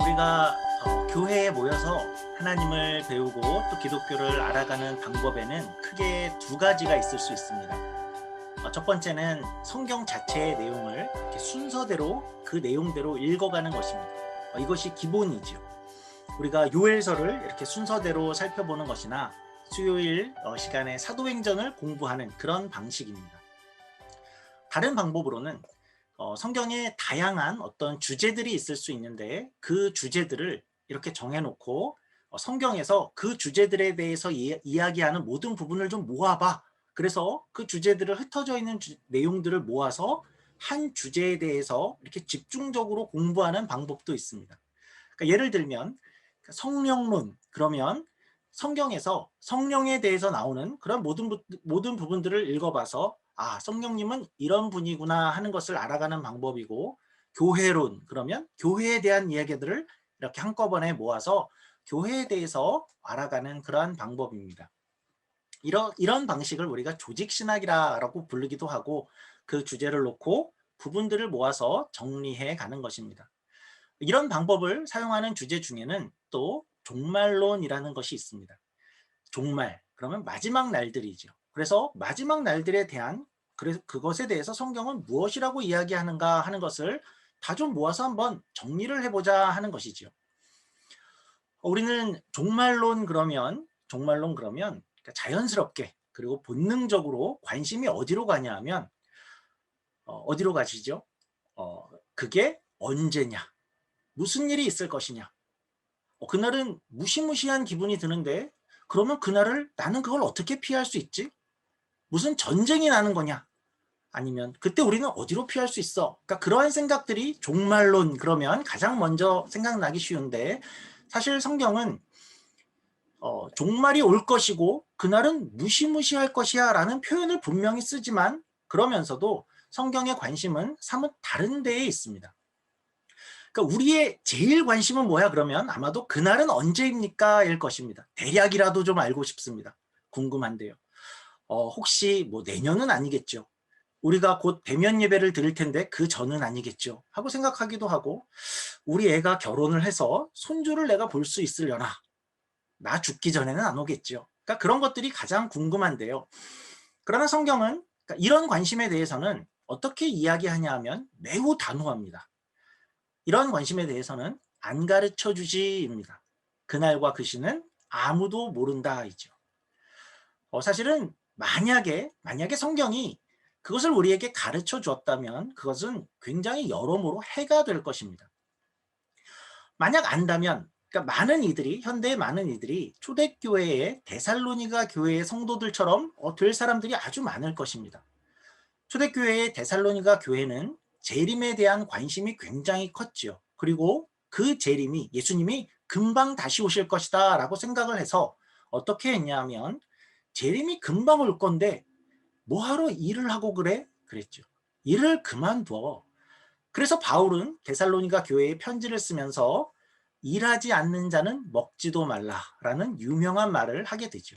우리가 교회에 모여서 하나님을 배우고 또 기독교를 알아가는 방법에는 크게 두 가지가 있을 수 있습니다. 첫 번째는 성경 자체의 내용을 이렇게 순서대로 그 내용대로 읽어가는 것입니다. 이것이 기본이죠. 우리가 요엘서를 이렇게 순서대로 살펴보는 것이나 수요일 시간에 사도행전을 공부하는 그런 방식입니다. 다른 방법으로는 성경에 다양한 어떤 주제들이 있을 수 있는데 그 주제들을 이렇게 정해놓고 성경에서 그 주제들에 대해서 이야기하는 모든 부분을 좀 모아봐. 그래서 그 주제들을 흩어져 있는 내용들을 모아서 한 주제에 대해서 이렇게 집중적으로 공부하는 방법도 있습니다. 그러니까 예를 들면 성령론, 그러면 성경에서 성령에 대해서 나오는 그런 모든 부분들을 읽어봐서 성령님은 이런 분이구나 하는 것을 알아가는 방법이고, 교회론, 그러면 교회에 대한 이야기들을 이렇게 한꺼번에 모아서 교회에 대해서 알아가는 그러한 방법입니다. 이런 방식을 우리가 조직신학이라고 부르기도 하고, 그 주제를 놓고 부분들을 모아서 정리해 가는 것입니다. 이런 방법을 사용하는 주제 중에는 또 종말론이라는 것이 있습니다. 종말, 그러면 마지막 날들이죠. 그래서 마지막 날들에 대한, 그래서 그것에 대해서 성경은 무엇이라고 이야기하는가 하는 것을 다 좀 모아서 한번 정리를 해보자 하는 것이죠. 우리는 종말론 그러면 자연스럽게 그리고 본능적으로 관심이 어디로 가냐 하면 어디로 가시죠? 그게 언제냐, 무슨 일이 있을 것이냐. 그날은 무시무시한 기분이 드는데, 그러면 그날을 나는 그걸 어떻게 피할 수 있지? 무슨 전쟁이 나는 거냐? 아니면 그때 우리는 어디로 피할 수 있어? 그러니까 그러한 생각들이 종말론 그러면 가장 먼저 생각나기 쉬운데, 사실 성경은 종말이 올 것이고 그날은 무시무시할 것이야 라는 표현을 분명히 쓰지만, 그러면서도 성경의 관심은 사뭇 다른 데에 있습니다. 그러니까 우리의 제일 관심은 뭐야 그러면 아마도 그날은 언제입니까? 일 것입니다. 대략이라도 좀 알고 싶습니다. 궁금한데요. 혹시 뭐 내년은 아니겠죠. 우리가 곧 대면 예배를 드릴 텐데 그 전은 아니겠죠 하고 생각하기도 하고, 우리 애가 결혼을 해서 손주를 내가 볼 수 있으려나, 나 죽기 전에는 안 오겠죠. 그러니까 그런 것들이 가장 궁금한데요. 그러나 성경은 그러니까 이런 관심에 대해서는 어떻게 이야기하냐 하면 매우 단호합니다. 이런 관심에 대해서는 안 가르쳐 주지입니다. 그날과 그 시는 아무도 모른다이죠. 사실은 만약에 성경이 그것을 우리에게 가르쳐 주었다면 그것은 굉장히 여러모로 해가 될 것입니다. 만약 안다면, 그러니까 현대의 많은 이들이 초대교회의 데살로니가 교회의 성도들처럼 될 사람들이 아주 많을 것입니다. 초대교회의 데살로니가 교회는 재림에 대한 관심이 굉장히 컸지요. 그리고 그 재림이 예수님이 금방 다시 오실 것이다 라고 생각을 해서 어떻게 했냐 하면, 재림이 금방 올 건데 뭐하러 일을 하고 그래? 그랬죠. 일을 그만둬. 그래서 바울은 데살로니가 교회에 편지를 쓰면서 일하지 않는 자는 먹지도 말라라는 유명한 말을 하게 되죠.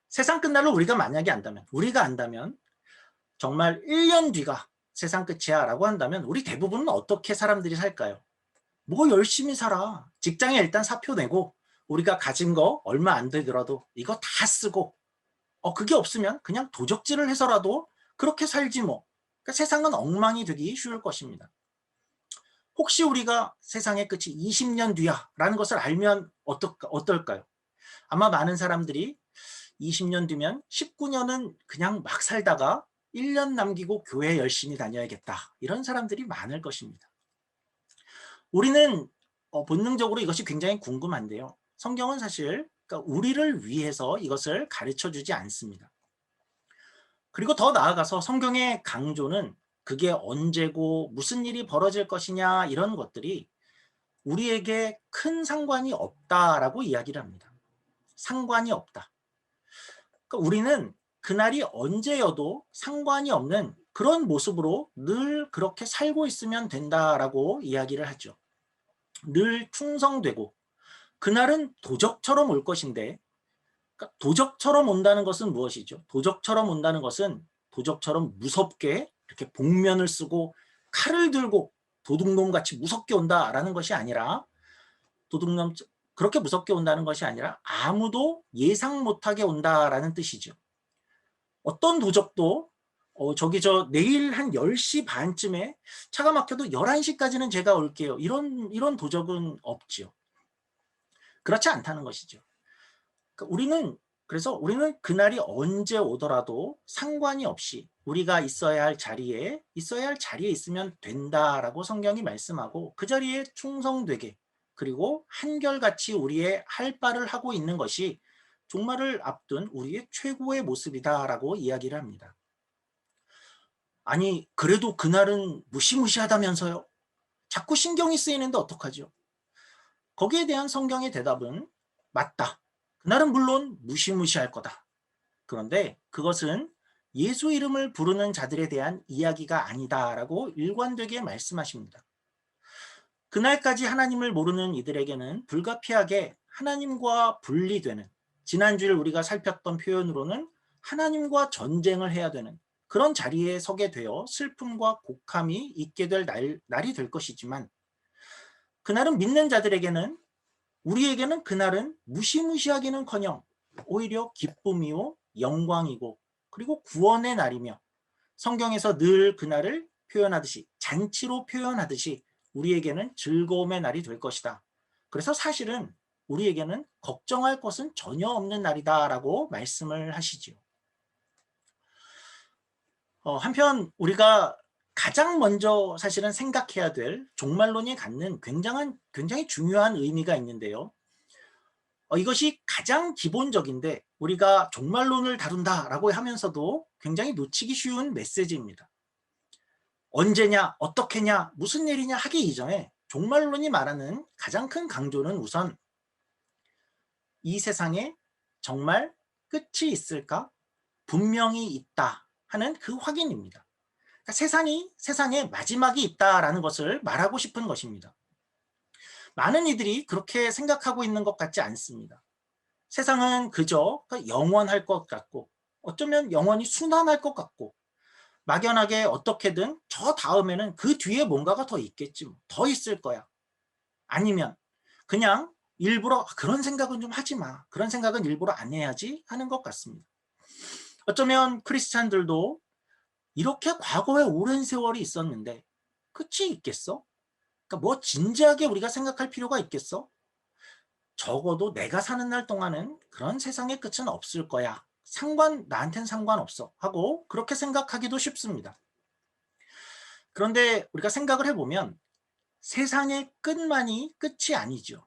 세상 끝날을 우리가 안다면 정말 1년 뒤가 세상 끝이야 라고 한다면 우리 대부분은 어떻게 사람들이 살까요? 뭐 열심히 살아. 직장에 일단 사표 내고 우리가 가진 거 얼마 안 되더라도 이거 다 쓰고, 그게 없으면 그냥 도적질을 해서라도 그렇게 살지 뭐. 그러니까 세상은 엉망이 되기 쉬울 것입니다. 혹시 우리가 세상의 끝이 20년 뒤야 라는 것을 알면 어떨까요? 아마 많은 사람들이 20년 뒤면 19년은 그냥 막 살다가 1년 남기고 교회 열심히 다녀야겠다, 이런 사람들이 많을 것입니다. 우리는 본능적으로 이것이 굉장히 궁금한데요. 성경은 사실 그러니까 우리를 위해서 이것을 가르쳐 주지 않습니다. 그리고 더 나아가서 성경의 강조는 그게 언제고 무슨 일이 벌어질 것이냐 이런 것들이 우리에게 큰 상관이 없다라고 이야기를 합니다. 상관이 없다. 그러니까 우리는 그날이 언제여도 상관이 없는 그런 모습으로 늘 그렇게 살고 있으면 된다라고 이야기를 하죠. 늘 충성되고, 그날은 도적처럼 올 것인데, 그러니까 도적처럼 온다는 것은 무엇이죠? 도적처럼 온다는 것은 도적처럼 무섭게 이렇게 복면을 쓰고 칼을 들고 도둑놈 같이 무섭게 온다라는 것이 아니라 도둑놈 그렇게 무섭게 온다는 것이 아니라 아무도 예상 못하게 온다라는 뜻이죠. 어떤 도적도 저기 내일 한 10시 반쯤에 차가 막혀도 11시까지는 제가 올게요. 이런 도적은 없지요. 그렇지 않다는 것이죠. 그래서 우리는 그날이 언제 오더라도 상관이 없이 우리가 있어야 할 자리에 있으면 된다라고 성경이 말씀하고 그 자리에 충성되게 그리고 한결같이 우리의 할 바를 하고 있는 것이 종말을 앞둔 우리의 최고의 모습이다라고 이야기를 합니다. 아니 그래도 그날은 무시무시하다면서요? 자꾸 신경이 쓰이는데 어떡하죠? 거기에 대한 성경의 대답은 맞다. 그날은 물론 무시무시할 거다. 그런데 그것은 예수 이름을 부르는 자들에 대한 이야기가 아니다라고 일관되게 말씀하십니다. 그날까지 하나님을 모르는 이들에게는 불가피하게 하나님과 분리되는, 지난주에 우리가 살폈던 표현으로는 하나님과 전쟁을 해야 되는 그런 자리에 서게 되어 슬픔과 곡함이 있게 될 날이 될 것이지만, 그날은 믿는 자들에게는, 우리에게는 그날은 무시무시하기는커녕 오히려 기쁨이요 영광이고 그리고 구원의 날이며, 성경에서 늘 그날을 표현하듯이, 잔치로 표현하듯이 우리에게는 즐거움의 날이 될 것이다. 그래서 사실은 우리에게는 걱정할 것은 전혀 없는 날이다라고 말씀을 하시지요. 한편 우리가 가장 먼저 사실은 생각해야 될 종말론이 갖는 굉장히 중요한 의미가 있는데요. 이것이 가장 기본적인데 우리가 종말론을 다룬다라고 하면서도 굉장히 놓치기 쉬운 메시지입니다. 언제냐, 어떻게냐, 무슨 일이냐 하기 이전에 종말론이 말하는 가장 큰 강조는 우선 이 세상에 정말 끝이 있을까? 분명히 있다 하는 그 확인입니다. 그러니까 세상에 마지막이 있다라는 것을 말하고 싶은 것입니다. 많은 이들이 그렇게 생각하고 있는 것 같지 않습니다. 세상은 그저 영원할 것 같고 어쩌면 영원히 순환할 것 같고 막연하게 어떻게든 저 다음에는 그 뒤에 뭔가가 더 있겠지, 더 있을 거야. 아니면 그냥 일부러 그런 생각은 좀 하지 마, 그런 생각은 일부러 안 해야지 하는 것 같습니다. 어쩌면 크리스찬들도 이렇게 과거에 오랜 세월이 있었는데 끝이 있겠어? 그러니까 뭐 진지하게 우리가 생각할 필요가 있겠어? 적어도 내가 사는 날 동안은 그런 세상의 끝은 없을 거야. 나한텐 상관없어 하고 그렇게 생각하기도 쉽습니다. 그런데 우리가 생각을 해보면 세상의 끝만이 끝이 아니죠.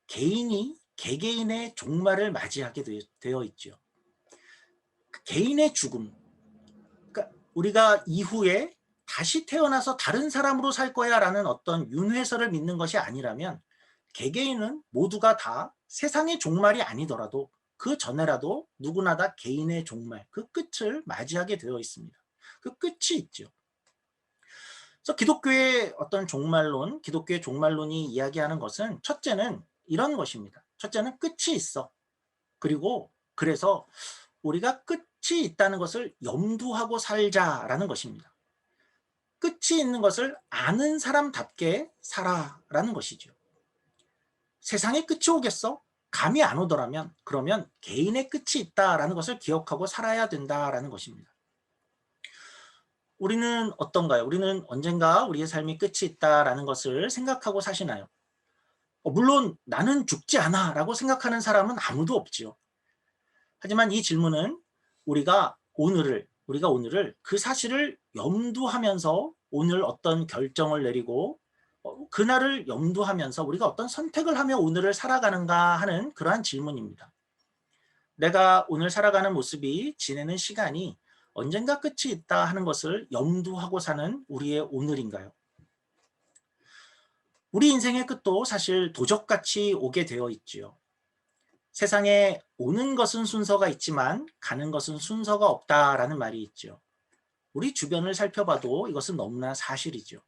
개인이 개개인의 종말을 맞이하게 되어 있죠. 개인의 죽음, 그러니까 우리가 이후에 다시 태어나서 다른 사람으로 살 거야 라는 어떤 윤회설을 믿는 것이 아니라면 개개인은 모두가 다 세상의 종말이 아니더라도 그 전에라도 누구나 다 개인의 종말, 그 끝을 맞이하게 되어 있습니다. 그 끝이 있죠. 그래서 기독교의 종말론이 이야기하는 것은 첫째는 이런 것입니다. 첫째는 끝이 있어. 그래서 우리가 끝이 있다는 것을 염두하고 살자라는 것입니다. 끝이 있는 것을 아는 사람답게 살아라는 것이죠. 세상에 끝이 오겠어? 감이 안 오더라면 그러면 개인의 끝이 있다라는 것을 기억하고 살아야 된다라는 것입니다. 우리는 어떤가요? 우리는 언젠가 우리의 삶이 끝이 있다라는 것을 생각하고 사시나요? 물론 나는 죽지 않아 라고 생각하는 사람은 아무도 없지요. 하지만 이 질문은 우리가 오늘을 그 사실을 염두하면서 오늘 어떤 결정을 내리고 그날을 염두하면서 우리가 어떤 선택을 하며 오늘을 살아가는가 하는 그러한 질문입니다. 내가 오늘 살아가는 모습이, 지내는 시간이 언젠가 끝이 있다 하는 것을 염두하고 사는 우리의 오늘인가요? 우리 인생의 끝도 사실 도적같이 오게 되어 있지요. 세상에 오는 것은 순서가 있지만 가는 것은 순서가 없다라는 말이 있죠. 우리 주변을 살펴봐도 이것은 너무나 사실이죠.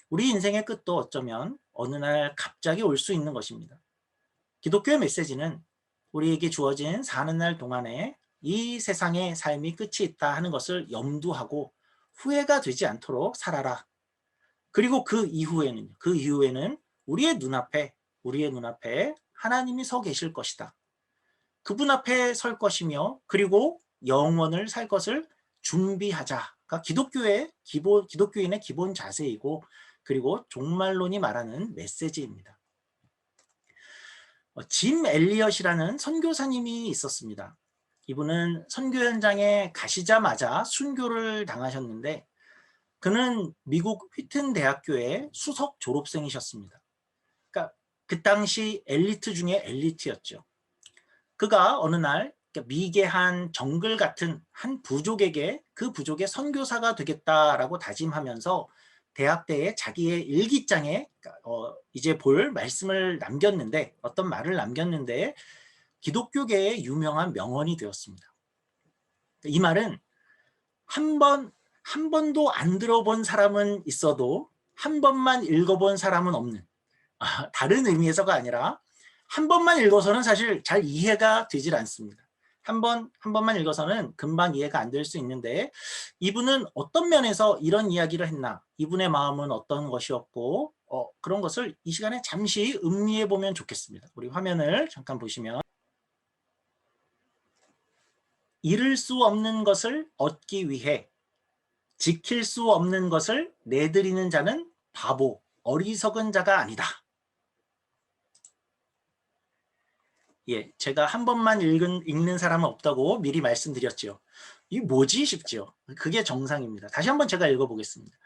우리 인생의 끝도 어쩌면 어느 날 갑자기 올 수 있는 것입니다. 기독교의 메시지는 우리에게 주어진 사는 날 동안에 이 세상의 삶이 끝이 있다 하는 것을 염두하고 후회가 되지 않도록 살아라. 그리고 그 이후에는 우리의 눈앞에 하나님이 서 계실 것이다. 그분 앞에 설 것이며 그리고 영원을 살 것을 준비하자가 기독교인의 기본 자세이고 그리고 종말론이 말하는 메시지입니다. 짐 엘리엇이라는 선교사님이 있었습니다. 이분은 선교 현장에 가시자마자 순교를 당하셨는데 그는 미국 휘튼 대학교의 수석 졸업생이셨습니다. 그러니까 그 당시 엘리트 중에 엘리트였죠. 그가 어느 날 미개한 정글 같은 한 부족에게 그 부족의 선교사가 되겠다라고 다짐하면서 대학때에 자기의 일기장에 이제 볼 말씀을 남겼는데 어떤 말을 남겼는데 기독교계의 유명한 명언이 되었습니다. 이 말은 한 번도 안 들어본 사람은 있어도 한 번만 읽어본 사람은 없는 다른 의미에서가 아니라 한 번만 읽어서는 사실 잘 이해가 되질 않습니다. 한 번만 읽어서는 금방 이해가 안 될 수 있는데 이분은 어떤 면에서 이런 이야기를 했나 이분의 마음은 어떤 것이었고 그런 것을 이 시간에 잠시 음미해 보면 좋겠습니다. 우리 화면을 잠깐 보시면 잃을 수 없는 것을 얻기 위해 지킬 수 없는 것을 내드리는 자는 바보, 어리석은 자가 아니다. 예, 제가 한 번만 읽는 사람은 없다고 미리 말씀드렸죠. 이게 뭐지 싶죠. 그게 정상입니다. 다시 한번 제가 읽어보겠습니다.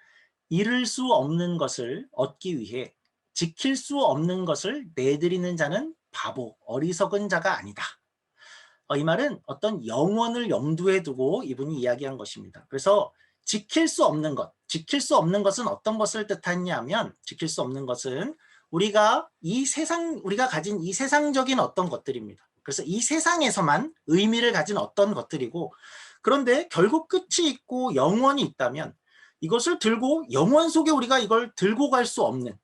잃을 수 없는 것을 얻기 위해 지킬 수 없는 것을 내드리는 자는 바보, 어리석은 자가 아니다. 이 말은 어떤 영원을 염두에 두고 이분이 이야기한 것입니다. 그래서 지킬 수 없는 것은 어떤 것을 뜻하냐면 지킬 수 없는 것은 우리가 가진 이 세상적인 어떤 것들입니다. 그래서 이 세상에서만 의미를 가진 어떤 것들이고 그런데 결국 끝이 있고 영원이 있다면 이것을 들고 영원 속에 우리가 이걸 들고 갈 수 없는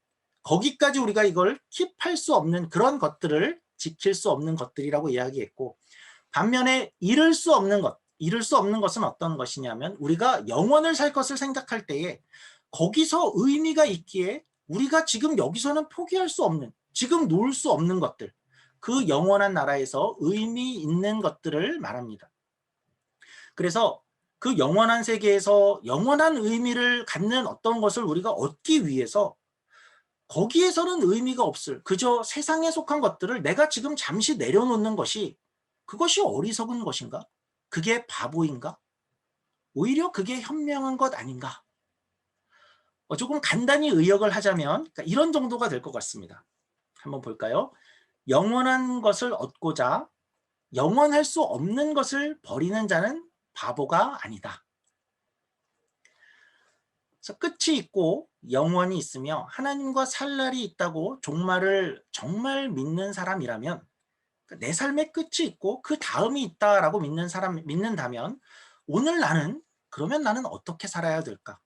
거기까지 우리가 이걸 킵할 수 없는 그런 것들을 지킬 수 없는 것들이라고 이야기했고 반면에 잃을 수 없는 것은 어떤 것이냐면 우리가 영원을 살 것을 생각할 때에 거기서 의미가 있기에 우리가 지금 여기서는 포기할 수 없는 지금 놓을 수 없는 것들 그 영원한 나라에서 의미 있는 것들을 말합니다. 그래서 그 영원한 세계에서 영원한 의미를 갖는 어떤 것을 우리가 얻기 위해서 거기에서는 의미가 없을 그저 세상에 속한 것들을 내가 지금 잠시 내려놓는 것이 그것이 어리석은 것인가? 그게 바보인가? 오히려 그게 현명한 것 아닌가? 조금 간단히 의역을 하자면 이런 정도가 될 것 같습니다. 한번 볼까요? 영원한 것을 얻고자 영원할 수 없는 것을 버리는 자는 바보가 아니다. 그래서 끝이 있고 영원이 있으며 하나님과 살 날이 있다고 종말을 정말 믿는 사람이라면 내 삶의 끝이 있고 그 다음이 있다라고 믿는다면 그러면 나는 어떻게 살아야 될까?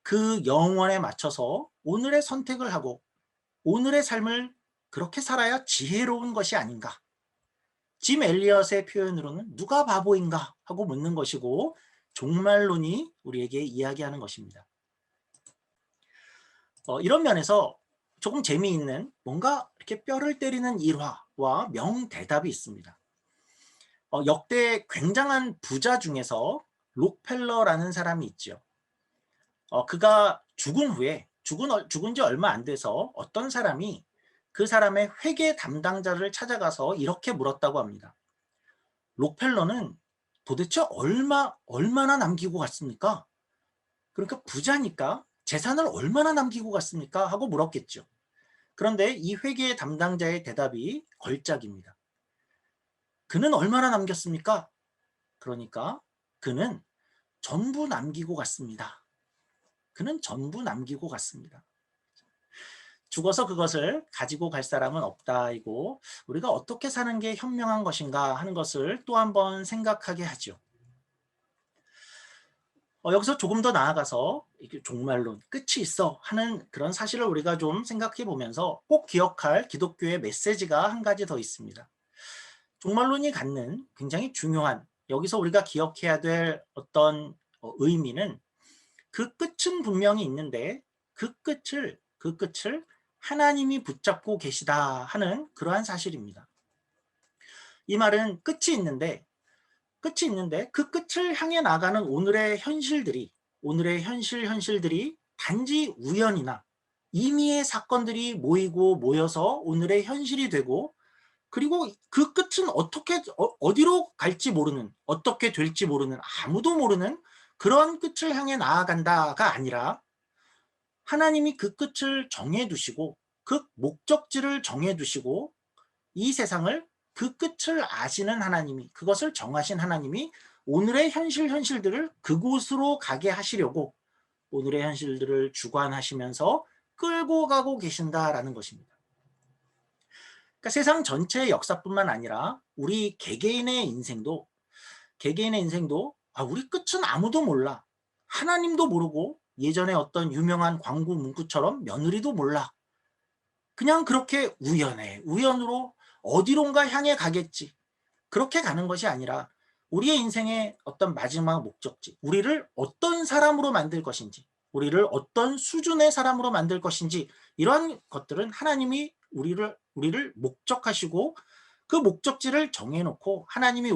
그 영원에 맞춰서 오늘의 선택을 하고 오늘의 삶을 그렇게 살아야 지혜로운 것이 아닌가? 짐 엘리엇의 표현으로는 누가 바보인가 하고 묻는 것이고 종말론이 우리에게 이야기하는 것입니다. 이런 면에서 조금 재미있는 뭔가 이렇게 뼈를 때리는 일화와 명대답이 있습니다. 역대 굉장한 부자 중에서 록펠러라는 사람이 있죠. 그가 죽은 지 얼마 안 돼서 어떤 사람이 그 사람의 회계 담당자를 찾아가서 이렇게 물었다고 합니다. 록펠러는 도대체 얼마나 남기고 갔습니까? 그러니까 부자니까 재산을 얼마나 남기고 갔습니까? 하고 물었겠죠. 그런데 이 회계 담당자의 대답이 걸작입니다. 그는 얼마나 남겼습니까? 그러니까 그는 전부 남기고 갔습니다. 그는 전부 남기고 갔습니다. 죽어서 그것을 가지고 갈 사람은 없다이고 우리가 어떻게 사는 게 현명한 것인가 하는 것을 또 한번 생각하게 하죠. 여기서 조금 더 나아가서 종말론 끝이 있어 하는 그런 사실을 우리가 좀 생각해 보면서 꼭 기억할 기독교의 메시지가 한 가지 더 있습니다. 종말론이 갖는 굉장히 중요한 여기서 우리가 기억해야 될 어떤 의미는 그 끝은 분명히 있는데 그 끝을 하나님이 붙잡고 계시다 하는 그러한 사실입니다. 이 말은 끝이 있는데 그 끝을 향해 나가는 오늘의 현실들이 단지 우연이나 임의의 사건들이 모이고 모여서 오늘의 현실이 되고, 그리고 그 끝은 어디로 갈지 모르는, 어떻게 될지 모르는, 아무도 모르는 그런 끝을 향해 나아간다가 아니라, 하나님이 그 끝을 정해 두시고 그 목적지를 정해 두시고, 이 세상을 그 끝을 아시는 하나님이, 그것을 정하신 하나님이 오늘의 현실들을 그곳으로 가게 하시려고 오늘의 현실들을 주관하시면서 끌고 가고 계신다라는 것입니다. 그러니까 세상 전체의 역사뿐만 아니라 우리 개개인의 인생도 우리 끝은 아무도 몰라. 하나님도 모르고 예전에 어떤 유명한 광고 문구처럼 며느리도 몰라. 그냥 그렇게 우연으로 어디론가 향해 가겠지. 그렇게 가는 것이 아니라 우리의 인생의 어떤 마지막 목적지, 우리를 어떤 사람으로 만들 것인지, 우리를 어떤 수준의 사람으로 만들 것인지, 이러한 것들은 하나님이 우리를 목적하시고 그 목적지를 정해놓고 하나님이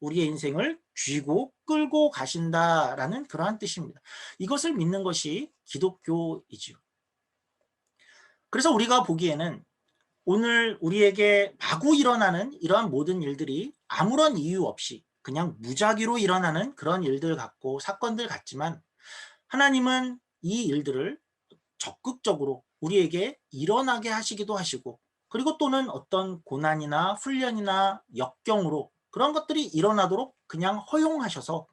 우리의 인생을 쥐고 끌고 가신다라는 그러한 뜻입니다. 이것을 믿는 것이 기독교이지요. 그래서 우리가 보기에는 오늘 우리에게 마구 일어나는 이러한 모든 일들이 아무런 이유 없이 그냥 무작위로 일어나는 그런 일들 같고 사건들 같지만, 하나님은 이 일들을 적극적으로 우리에게 일어나게 하시기도 하시고, 그리고 또는 어떤 고난이나 훈련이나 역경으로 그런 것들이 일어나도록 그냥 허용하셔서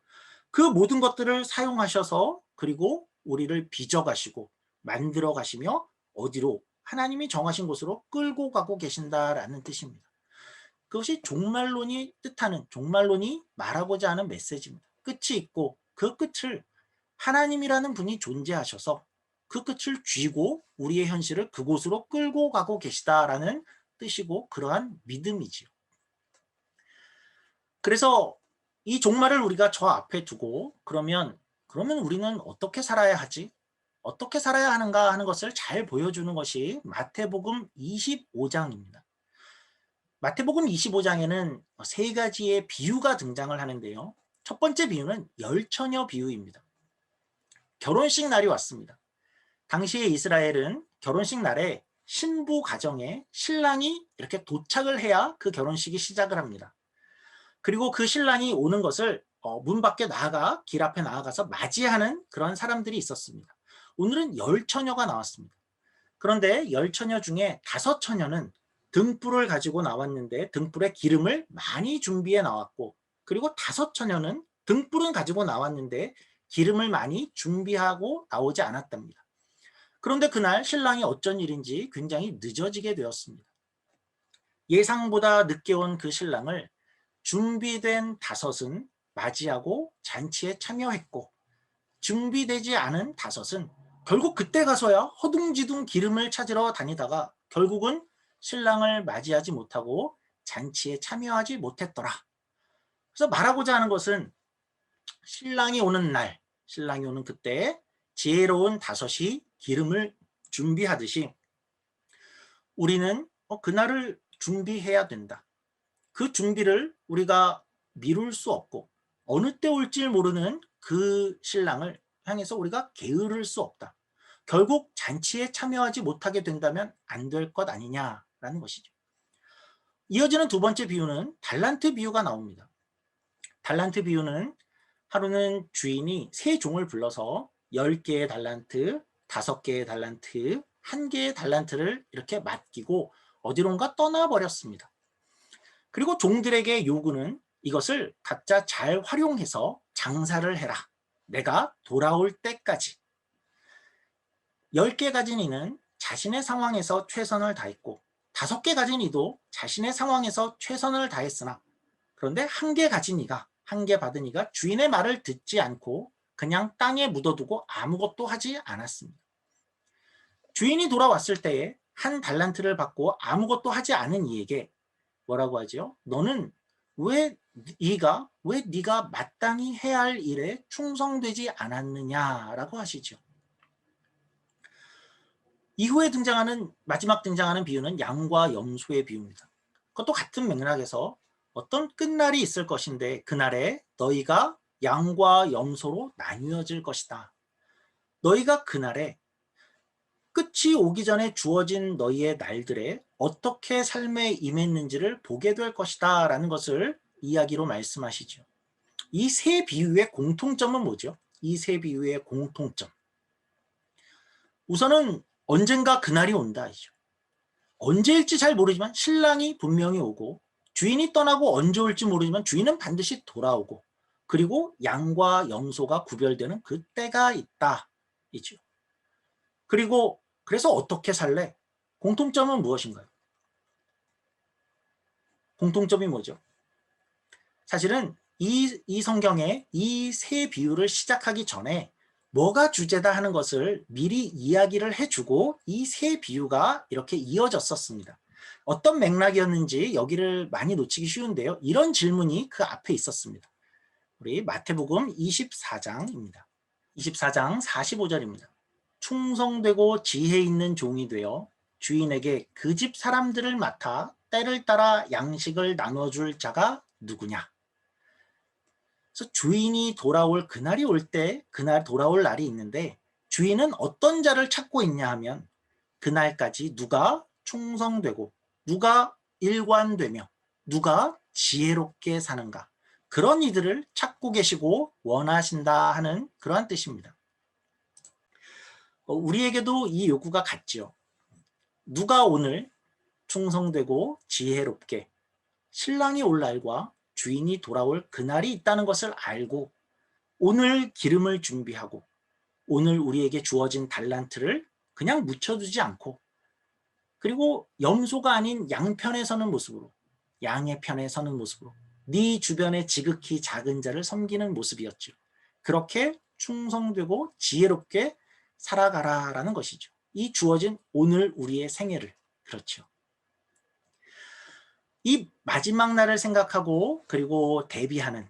그 모든 것들을 사용하셔서, 그리고 우리를 빚어가시고 만들어 가시며 어디로, 하나님이 정하신 곳으로 끌고 가고 계신다라는 뜻입니다. 그것이 종말론이 말하고자 하는 메시지입니다. 끝이 있고 그 끝을 하나님이라는 분이 존재하셔서 그 끝을 쥐고 우리의 현실을 그곳으로 끌고 가고 계시다라는 뜻이고 그러한 믿음이지요. 그래서 이 종말을 우리가 저 앞에 두고 그러면 우리는 어떻게 살아야 하지? 어떻게 살아야 하는가 하는 것을 잘 보여주는 것이 마태복음 25장입니다. 마태복음 25장에는 세 가지의 비유가 등장을 하는데요. 첫 번째 비유는 열처녀 비유입니다. 결혼식 날이 왔습니다. 당시의 이스라엘은 결혼식 날에 신부 가정에 신랑이 이렇게 도착을 해야 그 결혼식이 시작을 합니다. 그리고 그 신랑이 오는 것을 문 밖에 길 앞에 나아가서 맞이하는 그런 사람들이 있었습니다. 오늘은 열처녀가 나왔습니다. 그런데 열처녀 중에 5처녀는 등불을 가지고 나왔는데 등불에 기름을 많이 준비해 나왔고, 그리고 5처녀는 등불은 가지고 나왔는데 기름을 많이 준비하고 나오지 않았답니다. 그런데 그날 신랑이 어쩐 일인지 굉장히 늦어지게 되었습니다. 예상보다 늦게 온 그 신랑을 준비된 5은 맞이하고 잔치에 참여했고, 준비되지 않은 5은 결국 그때 가서야 허둥지둥 기름을 찾으러 다니다가 결국은 신랑을 맞이하지 못하고 잔치에 참여하지 못했더라. 그래서 말하고자 하는 것은, 신랑이 오는 그때 지혜로운 5이 기름을 준비하듯이 우리는 그날을 준비해야 된다. 그 준비를 우리가 미룰 수 없고 어느 때 올지 모르는 그 신랑을 향해서 우리가 게으를 수 없다. 결국 잔치에 참여하지 못하게 된다면 안 될 것 아니냐라는 것이죠. 이어지는 두 번째 비유는 달란트 비유가 나옵니다. 달란트 비유는 하루는 주인이 3종을 불러서 10개의 달란트, 5개의 달란트, 1개의 달란트를 이렇게 맡기고 어디론가 떠나버렸습니다. 그리고 종들에게 요구는 이것을 각자 잘 활용해서 장사를 해라. 내가 돌아올 때까지. 10개 가진 이는 자신의 상황에서 최선을 다했고 5개 가진 이도 자신의 상황에서 최선을 다했으나, 그런데 1개 가진 이가, 1개 받은 이가 주인의 말을 듣지 않고 그냥 땅에 묻어두고 아무것도 하지 않았습니다. 주인이 돌아왔을 때에 1달란트를 받고 아무것도 하지 않은 이에게 뭐라고 하죠? 너는 왜 네가 마땅히 해야 할 일에 충성되지 않았느냐라고 하시죠. 이후에 마지막 등장하는 비유는 양과 염소의 비유입니다. 그것도 같은 맥락에서 어떤 끝날이 있을 것인데 그날에 너희가 양과 염소로 나뉘어질 것이다. 너희가 그날에 끝이 오기 전에 주어진 너희의 날들에 어떻게 삶에 임했는지를 보게 될 것이다 라는 것을 이야기로 말씀하시죠. 이 세 비유의 공통점은 뭐죠? 이 세 비유의 공통점. 우선은 언젠가 그날이 온다이죠. 언제일지 잘 모르지만 신랑이 분명히 오고 주인이 떠나고 언제 올지 모르지만 주인은 반드시 돌아오고 그리고 양과 염소가 구별되는 그때가 있다. 이죠. 그리고 그래서 어떻게 살래? 공통점은 무엇인가요? 공통점이 뭐죠? 사실은 이 성경에 이 세 비유를 시작하기 전에 뭐가 주제다 하는 것을 미리 이야기를 해주고 이 세 비유가 이렇게 이어졌었습니다. 어떤 맥락이었는지 여기를 많이 놓치기 쉬운데요. 이런 질문이 그 앞에 있었습니다. 우리 마태복음 24장입니다. 24장 45절입니다. 충성되고 지혜 있는 종이 되어 주인에게 그 집 사람들을 맡아 때를 따라 양식을 나눠줄 자가 누구냐? 그래서 주인이 돌아올 그날이 올 때 그날 돌아올 날이 있는데 주인은 어떤 자를 찾고 있냐 하면 그날까지 누가 충성되고 누가 일관되며 누가 지혜롭게 사는가 그런 이들을 찾고 계시고 원하신다 하는 그러한 뜻입니다. 우리에게도 이 요구가 같죠. 누가 오늘 충성되고 지혜롭게 신랑이 올 날과 주인이 돌아올 그날이 있다는 것을 알고 오늘 기름을 준비하고 오늘 우리에게 주어진 달란트를 그냥 묻혀두지 않고 그리고 염소가 아닌 양편에 서는 모습으로 양의 편에 서는 모습으로 네 주변의 지극히 작은 자를 섬기는 모습이었죠. 그렇게 충성되고 지혜롭게 살아가라라는 것이죠. 이 주어진 오늘 우리의 생애를 그렇죠. 이 마지막 날을 생각하고 그리고 대비하는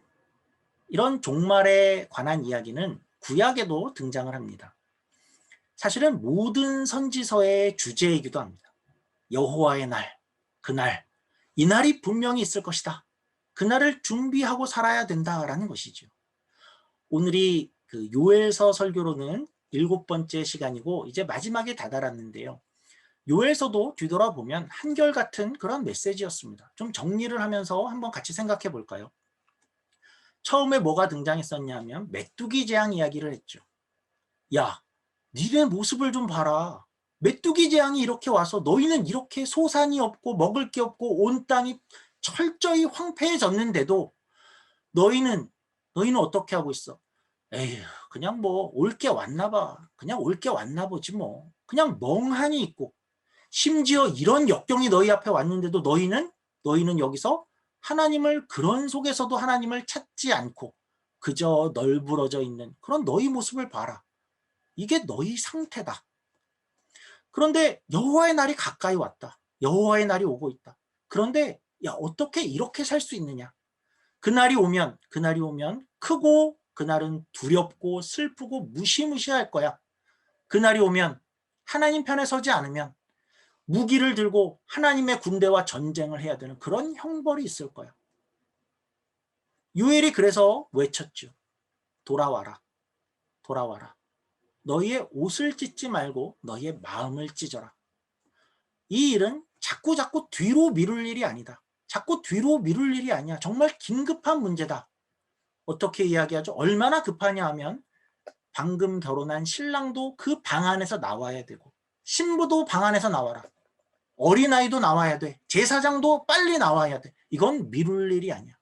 이런 종말에 관한 이야기는 구약에도 등장을 합니다. 사실은 모든 선지서의 주제이기도 합니다. 여호와의 날, 그날, 이 날이 분명히 있을 것이다. 그날을 준비하고 살아야 된다라는 것이죠. 오늘이 그 요엘서 설교로는 7번째 시간이고 이제 마지막에 다다랐는데요. 요엘서도 뒤돌아보면 한결같은 그런 메시지였습니다. 좀 정리를 하면서 한번 같이 생각해 볼까요? 처음에 뭐가 등장했었냐면 메뚜기 재앙 이야기를 했죠. 야, 니네 모습을 좀 봐라. 메뚜기 재앙이 이렇게 와서 너희는 이렇게 소산이 없고 먹을 게 없고 온 땅이 철저히 황폐해졌는데도 너희는 어떻게 하고 있어? 에휴, 그냥 뭐 올 게 왔나 봐. 그냥 올 게 왔나 보지 뭐. 그냥 멍하니 있고 심지어 이런 역경이 너희 앞에 왔는데도 너희는 여기서 하나님을 그런 속에서도 하나님을 찾지 않고 그저 널브러져 있는 그런 너희 모습을 봐라. 이게 너희 상태다. 그런데 여호와의 날이 가까이 왔다. 여호와의 날이 오고 있다. 그런데 야 어떻게 이렇게 살 수 있느냐? 그날이 오면 크고 그날은 두렵고 슬프고 무시무시할 거야. 그날이 오면 하나님 편에 서지 않으면 무기를 들고 하나님의 군대와 전쟁을 해야 되는 그런 형벌이 있을 거야. 요엘이 그래서 외쳤죠. 돌아와라. 돌아와라. 너희의 옷을 찢지 말고 너희의 마음을 찢어라. 이 일은 자꾸 뒤로 미룰 일이 아니다. 자꾸 뒤로 미룰 일이 아니야. 정말 긴급한 문제다. 어떻게 이야기하죠? 얼마나 급하냐 하면 방금 결혼한 신랑도 그 방 안에서 나와야 되고 신부도 방 안에서 나와라. 어린아이도 나와야 돼. 제사장도 빨리 나와야 돼. 이건 미룰 일이 아니야.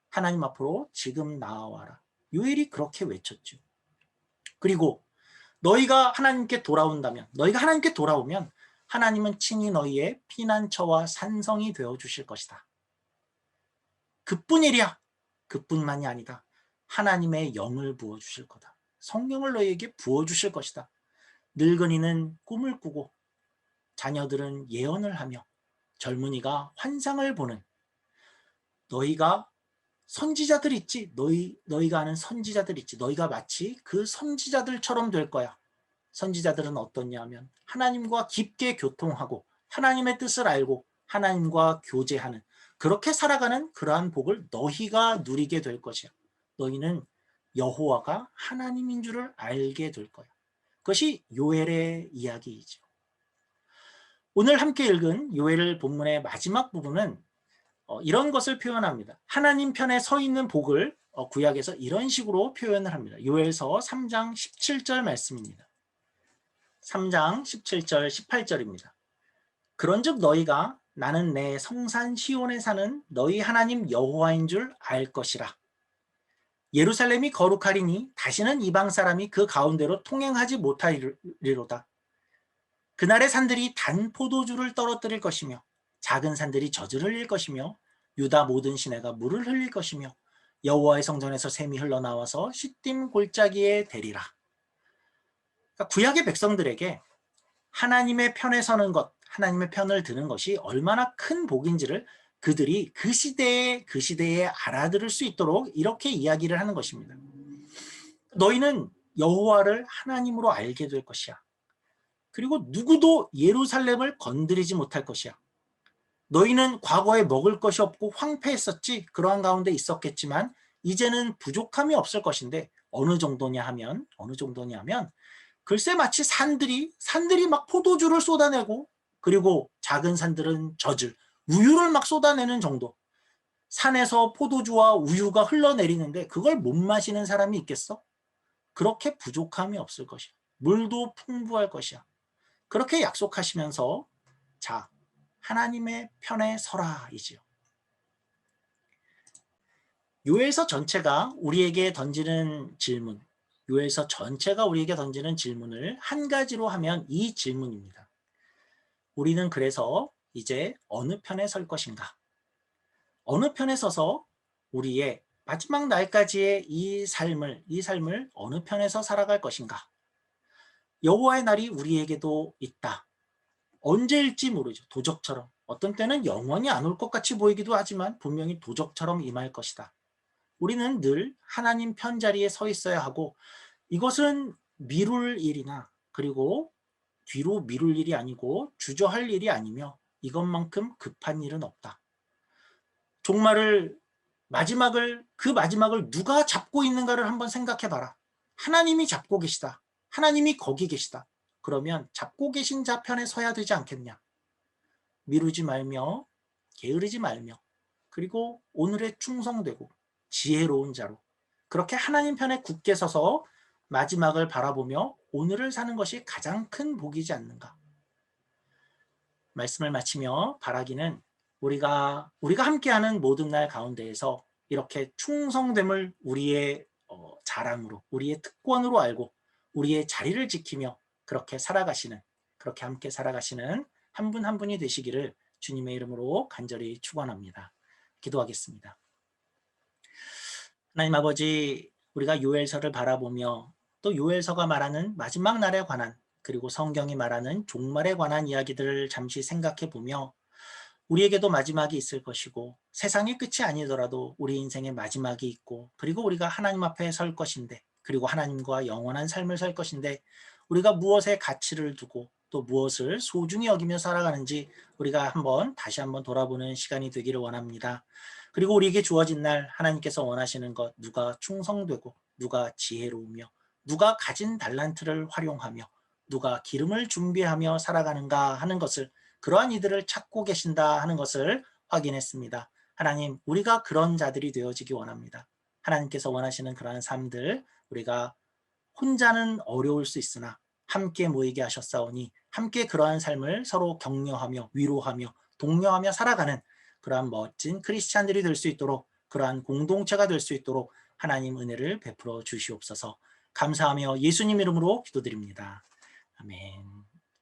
하나님 앞으로 지금 나와라. 요엘이 그렇게 외쳤죠. 그리고 너희가 하나님께 돌아오면 하나님은 친히 너희의 피난처와 산성이 되어주실 것이다. 그뿐이랴. 그뿐만이 아니다. 하나님의 영을 부어주실 거다. 성령을 너희에게 부어주실 것이다. 늙은이는 꿈을 꾸고 자녀들은 예언을 하며 젊은이가 환상을 보는 너희가 선지자들 있지? 너희가 아는 선지자들 있지? 너희가 마치 그 선지자들처럼 될 거야. 선지자들은 어떻냐 하면 하나님과 깊게 교통하고 하나님의 뜻을 알고 하나님과 교제하는, 그렇게 살아가는 그러한 복을 너희가 누리게 될 것이야. 너희는 여호와가 하나님인 줄을 알게 될 거야. 그것이 요엘의 이야기이죠. 오늘 함께 읽은 요엘 본문의 마지막 부분은 이런 것을 표현합니다. 하나님 편에 서 있는 복을 구약에서 이런 식으로 표현을 합니다. 요엘서 3장 17절 말씀입니다. 3장 17절 18절입니다. 그런즉 너희가 나는 내 성산 시온에 사는 너희 하나님 여호와인 줄 알 것이라. 예루살렘이 거룩하리니 다시는 이방 사람이 그 가운데로 통행하지 못하리로다. 그날의 산들이 단 포도주를 떨어뜨릴 것이며 작은 산들이 젖을 흘릴 것이며 유다 모든 시내가 물을 흘릴 것이며 여호와의 성전에서 샘이 흘러나와서 시딤 골짜기에 대리라. 그러니까 구약의 백성들에게 하나님의 편에 서는 것, 하나님의 편을 드는 것이 얼마나 큰 복인지를 그들이 그 시대에 알아들을 수 있도록 이렇게 이야기를 하는 것입니다. 너희는 여호와를 하나님으로 알게 될 것이야. 그리고 누구도 예루살렘을 건드리지 못할 것이야. 너희는 과거에 먹을 것이 없고 황폐했었지. 그러한 가운데 있었겠지만 이제는 부족함이 없을 것인데 어느 정도냐 하면 글쎄 마치 산들이 막 포도주를 쏟아내고 그리고 작은 산들은 젖을, 우유를 막 쏟아내는 정도. 산에서 포도주와 우유가 흘러내리는데 그걸 못 마시는 사람이 있겠어? 그렇게 부족함이 없을 것이야. 물도 풍부할 것이야. 그렇게 약속하시면서 자, 하나님의 편에 서라 이지요. 요엘서 전체가 우리에게 던지는 질문을 한 가지로 하면 이 질문입니다. 우리는 그래서 이제 어느 편에 설 것인가? 어느 편에 서서 우리의 마지막 날까지의 이 삶을 어느 편에서 살아갈 것인가? 여호와의 날이 우리에게도 있다. 언제일지 모르죠. 도적처럼. 어떤 때는 영원히 안 올 것 같이 보이기도 하지만 분명히 도적처럼 임할 것이다. 우리는 늘 하나님 편자리에 서 있어야 하고 이것은 미룰 일이나 그리고 뒤로 미룰 일이 아니고 주저할 일이 아니며 이것만큼 급한 일은 없다. 종말을 그 마지막을 누가 잡고 있는가를 한번 생각해 봐라. 하나님이 잡고 계시다. 하나님이 거기 계시다. 그러면 잡고 계신 자 편에 서야 되지 않겠냐. 미루지 말며 게으르지 말며 그리고 오늘에 충성되고 지혜로운 자로 그렇게 하나님 편에 굳게 서서 마지막을 바라보며 오늘을 사는 것이 가장 큰 복이지 않는가. 말씀을 마치며 바라기는 우리가 함께하는 모든 날 가운데에서 이렇게 충성됨을 우리의 자랑으로, 우리의 특권으로 알고 우리의 자리를 지키며 그렇게 함께 살아가시는 한 분 한 분이 되시기를 주님의 이름으로 간절히 축원합니다. 기도하겠습니다. 하나님 아버지, 우리가 요엘서를 바라보며 또 요엘서가 말하는 마지막 날에 관한 그리고 성경이 말하는 종말에 관한 이야기들을 잠시 생각해 보며 우리에게도 마지막이 있을 것이고 세상의 끝이 아니더라도 우리 인생의 마지막이 있고 그리고 우리가 하나님 앞에 설 것인데 그리고 하나님과 영원한 삶을 살 것인데 우리가 무엇에 가치를 두고 또 무엇을 소중히 여기며 살아가는지 우리가 다시 한번 돌아보는 시간이 되기를 원합니다. 그리고 우리에게 주어진 날 하나님께서 원하시는 것, 누가 충성되고 누가 지혜로우며 누가 가진 달란트를 활용하며 누가 기름을 준비하며 살아가는가 하는 것을, 그러한 이들을 찾고 계신다 하는 것을 확인했습니다. 하나님, 우리가 그런 자들이 되어지기 원합니다. 하나님께서 원하시는 그러한 삶들, 우리가 혼자는 어려울 수 있으나 함께 모이게 하셨사오니 함께 그러한 삶을 서로 격려하며 위로하며 독려하며 살아가는 그러한 멋진 크리스찬들이 될 수 있도록, 그러한 공동체가 될 수 있도록 하나님 은혜를 베풀어 주시옵소서. 감사하며 예수님 이름으로 기도드립니다. 아멘.